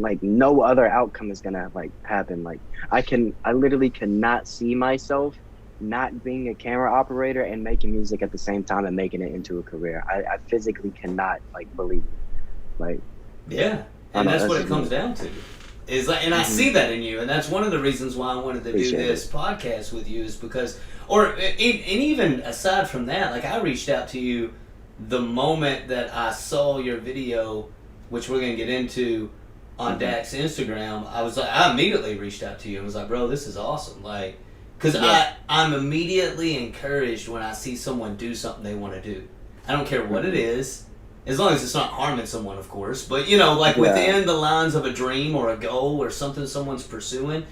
like no other outcome is gonna like happen. Like I literally cannot see myself not being a camera operator and making music at the same time and making it into a career. I physically cannot like believe it. Like Yeah, I don't and know, that's that's what it just comes me. down to. Is like, and I see that in you, and that's one of the reasons why I wanted to do Appreciate this it. podcast with you is because, and even aside from that, like I reached out to you the moment that I saw your video, which we're gonna get into on Hmm. Dak's Instagram. I was like, I immediately reached out to you and was like, bro, this is awesome, like, because Yeah. I'm immediately encouraged when I see someone do something they want to do. I don't care what it Hmm. is, as long as it's not harming someone, of course. But, like Yeah. within the lines of a dream or a goal or something someone's pursuing,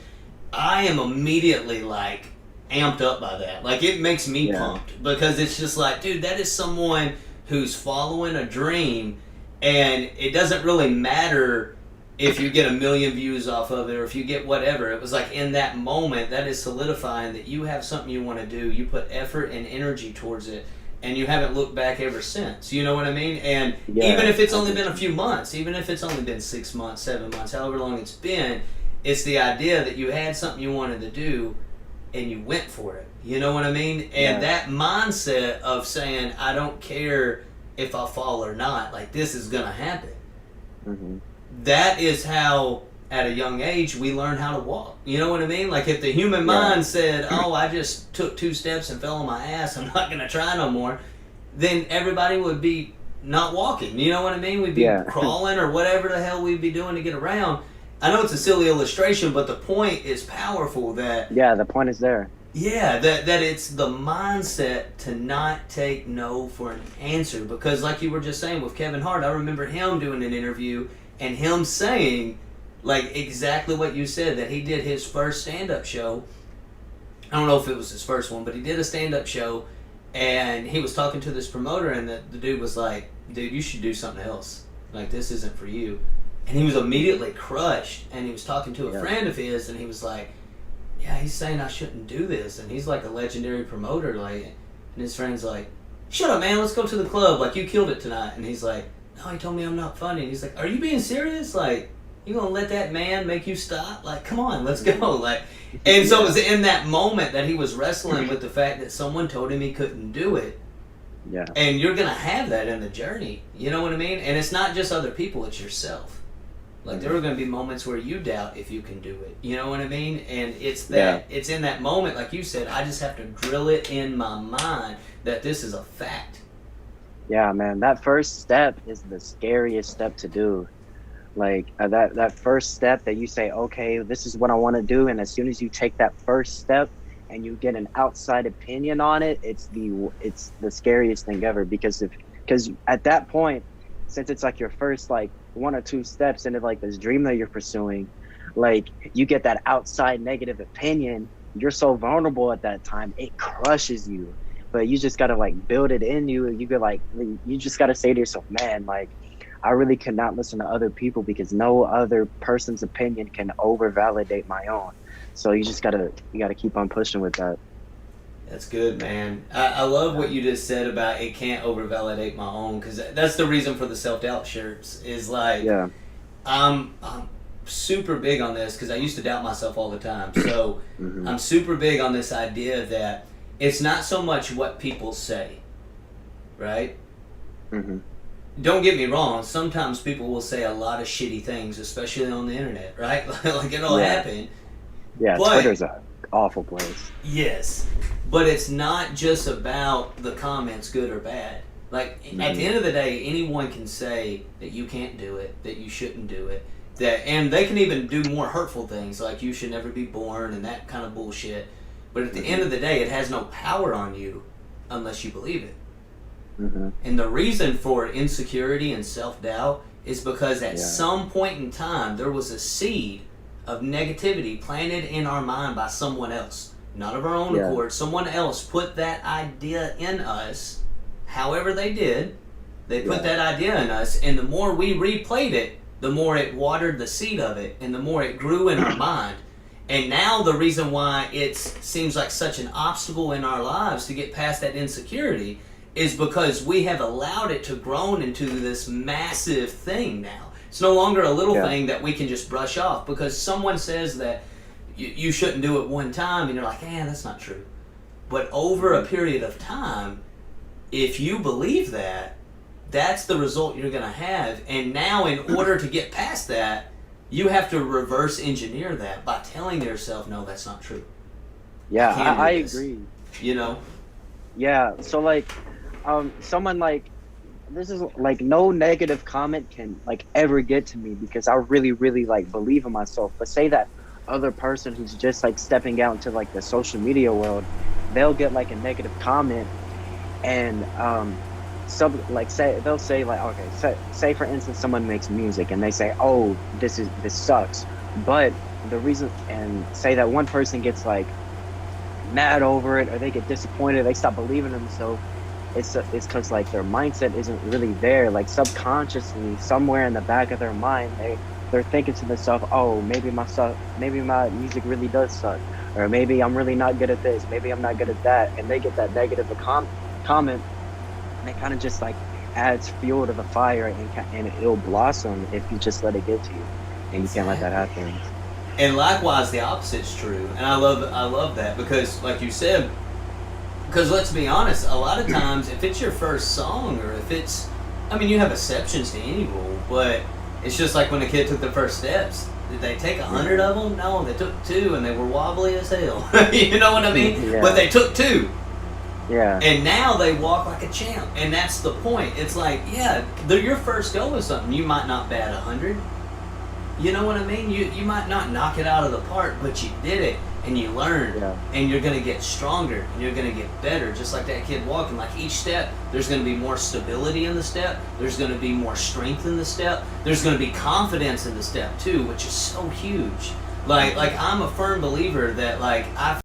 I am immediately like amped up by that. Like it makes me Yeah. pumped because it's just like, dude, that is someone who's following a dream, and it doesn't really matter if you get a million views off of it or if you get whatever. It was like in that moment that is solidifying that you have something you want to do. You put effort and energy towards it, and you haven't looked back ever since. You know what I mean? And even Yeah. if it's I only get been a you. few months, even if it's only been 6 months, 7 months, however long it's been, it's the idea that you had something you wanted to do and you went for it. You know what I mean? And Yeah. that mindset of saying, I don't care if I fall or not, like this is going to happen. Hmm. That is how, at a young age, we learn how to walk. You know what I mean? Like if the human Yeah. mind said, oh, I just took 2 steps and fell on my ass, I'm not going to try no more, then everybody would be not walking. You know what I mean? We'd be Yeah. crawling or whatever the hell we'd be doing to get around. I know it's a silly illustration, but the point is powerful that, Yeah. The point is there. yeah, that it's the mindset to not take no for an answer. Because like you were just saying with Kevin Hart, I remember him doing an interview and him saying like exactly what you said, that he did his first stand-up show. I don't know if it was his first one, but he did a stand-up show, and he was talking to this promoter, and the dude was like, dude, you should do something else. Like, this isn't for you. And he was immediately crushed, and he was talking to a Yeah. friend of his, and he was like, yeah, he's saying I shouldn't do this, and he's like a legendary promoter, like, and his friend's like, shut up, man, let's go to the club, like, you killed it tonight. And he's like, no, he told me I'm not funny. And he's like, are you being serious? Like, you gonna let that man make you stop? Like, come on, let's go. Like, and so it was in that moment that he was wrestling with the fact that someone told him he couldn't do it. Yeah. And you're gonna have that in the journey. You know what I mean? And it's not just other people, it's yourself. Like there are gonna be moments where you doubt if you can do it. You know what I mean? And it's that it's in that moment, like you said, I just have to drill it in my mind that this is a fact. Yeah, man. That first step is the scariest step to do. Like that first step that you say, okay, this is what I want to do, and as soon as you take that first step and you get an outside opinion on it, it's the scariest thing ever, because at that point, since it's like your first like one or two steps into like this dream that you're pursuing, like you get that outside negative opinion, you're so vulnerable at that time, it crushes you. But you just gotta like build it in you, and you could like you just gotta say to yourself, man, like I really cannot listen to other people because no other person's opinion can over validate my own. So you gotta keep on pushing with that. That's good, man. I love what you just said about it can't over validate my own, because that's the reason for the self doubt shirts. Is like Yeah. I'm super big on this because I used to doubt myself all the time. So Hmm. I'm super big on this idea that it's not so much what people say, right? Hmm. Don't get me wrong. Sometimes people will say a lot of shitty things, especially on the internet, right? Like it'll Yeah. happen. Yeah. But Twitter's a awful place. yes, but it's not just about the comments, good or bad. Like at the end of the day, anyone can say that you can't do it, that you shouldn't do it, and they can even do more hurtful things like you should never be born and that kind of bullshit. But at the end of the day, it has no power on you unless you believe it. Hmm. And the reason for insecurity and self-doubt is because at Yeah. some point in time, there was a seed of negativity planted in our mind by someone else. Not of our own Yeah. accord. Someone else put that idea in us, however they did. They put Yeah. that idea in us, and the more we replayed it, the more it watered the seed of it, and the more it grew in our mind. And now the reason why it seems like such an obstacle in our lives to get past that insecurity is because we have allowed it to grow into this massive thing now. It's no longer a little Yeah. thing that we can just brush off because someone says that you shouldn't do it one time, and you're like, that's not true. But over a period of time, if you believe that, that's the result you're going to have. And now, in order to get past that, you have to reverse engineer that by telling yourself, no, that's not true. Yeah, Can do I this. agree. You know? Yeah, so like, someone like, this is like no negative comment can like ever get to me because I really, really like believe in myself. But say that other person who's just like stepping out into like the social media world, they'll get like a negative comment, and some like say they'll say like, okay, say for instance someone makes music and they say, oh, this sucks, but the reason, and say that one person gets like mad over it or they get disappointed, they stop believing in themselves. It's because like their mindset isn't really there. Like subconsciously, somewhere in the back of their mind, they're thinking to themselves, oh, maybe my music really does suck, or maybe I'm really not good at this, maybe I'm not good at that, and they get that negative comment, and it kind of just like adds fuel to the fire, and it'll blossom if you just let it get to you, and you can't let that happen. And likewise, the opposite's true. And I love that because, like you said, because let's be honest, a lot of times, if it's your first song or if it's, I mean, you have exceptions to any rule, but it's just like when a kid took their first steps. Did they take 100 of them? No, they took 2 and they were wobbly as hell. You know what I mean? Yeah. But they took 2. Yeah. And now they walk like a champ. And that's the point. It's like, yeah, your first go with something. You might not bat 100. You know what I mean? You might not knock it out of the park, but you did it and you learned. Yeah. And you're going to get stronger and you're going to get better. Just like that kid walking. Like each step, there's going to be more stability in the step. There's going to be more strength in the step. There's going to be confidence in the step too, which is so huge. Like I'm a firm believer that like I